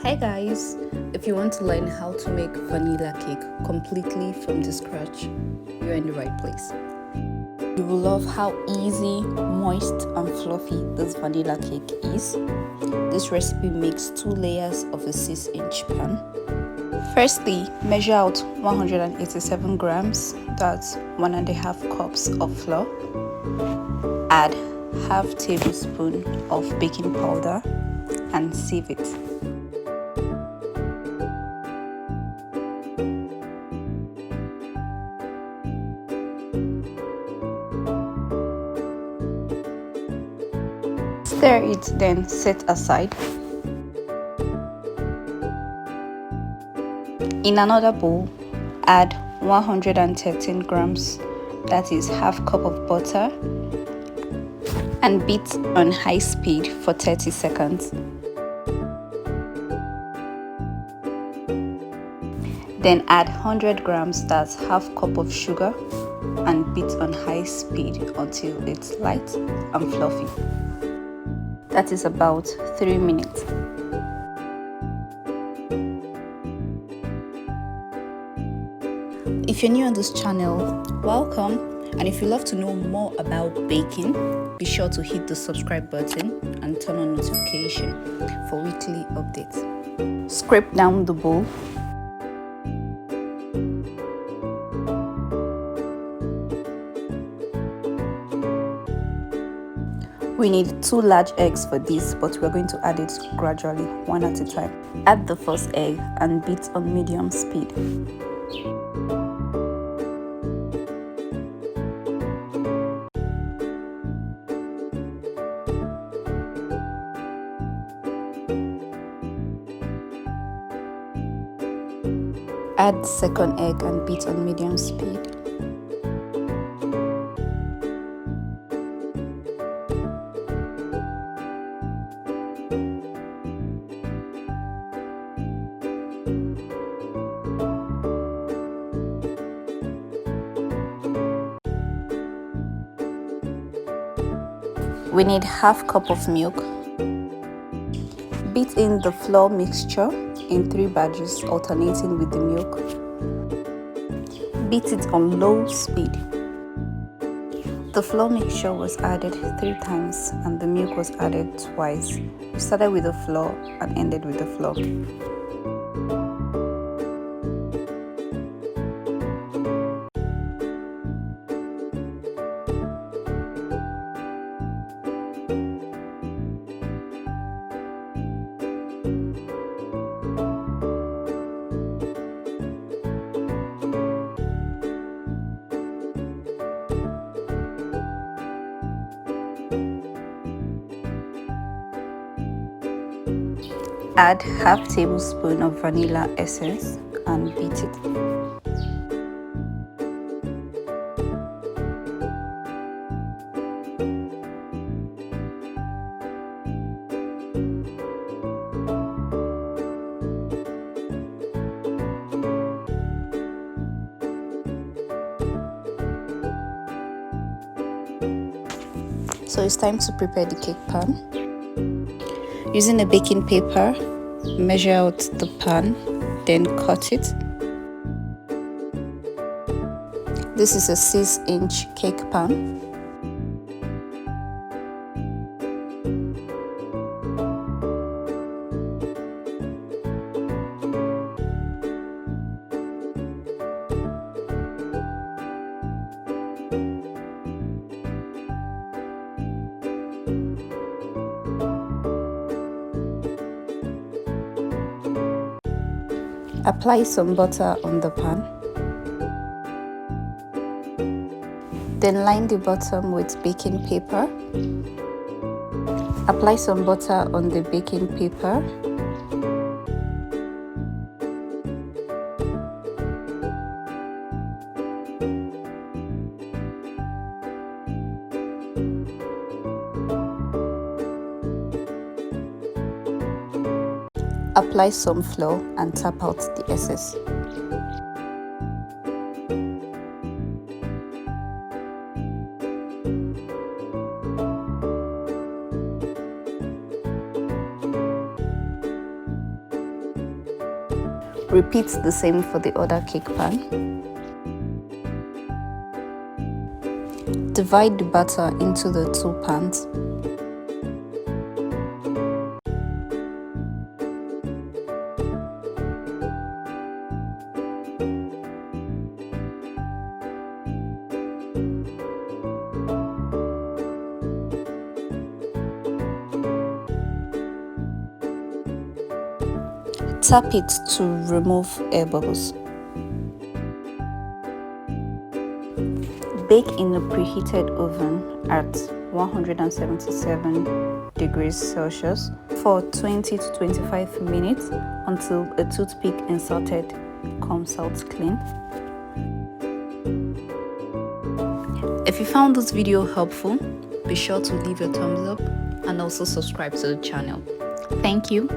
Hi guys, if you want to learn how to make vanilla cake completely from the scratch, you're in the right place. You will love how easy, moist and fluffy this vanilla cake is. This recipe makes 2 layers of a 6-inch pan. Firstly, measure out 187 grams, that's 1.5 cups of flour. Add half tablespoon of baking powder and sieve it. Stir it, then set aside. In another bowl, add 113 grams, that is half cup of butter, and beat on high speed for 30 seconds. Then add 100 grams, that's half cup of sugar, and beat on high speed until it's light and fluffy. That is about 3 minutes. If you're new on this channel, welcome, and if you love to know more about baking, be sure to hit the subscribe button and turn on notification for weekly updates. Scrape down the bowl. We need 2 large eggs for this, but we're going to add it gradually, one at a time. Add the first egg and beat on medium speed. Add the second egg and beat on medium speed. We need half cup of milk. Beat in the flour mixture in 3 batches, alternating with the milk. Beat it on low speed. The flour mixture was added 3 times and the milk was added twice. We started with the flour and ended with the flour. Add half tablespoon of vanilla essence and beat it. So it's time to prepare the cake pan. Using a baking paper, measure out the pan, then cut it. This is a 6-inch cake pan. Apply some butter on the pan. Then line the bottom with baking paper. Apply some butter on the baking paper. Apply some flour and tap out the excess. Repeat the same for the other cake pan. Divide the batter into the 2 pans. Tap it to remove air bubbles. Bake in a preheated oven at 177 degrees Celsius for 20 to 25 minutes until a toothpick inserted comes out clean. If you found this video helpful, be sure to leave a thumbs up and also subscribe to the channel. Thank you.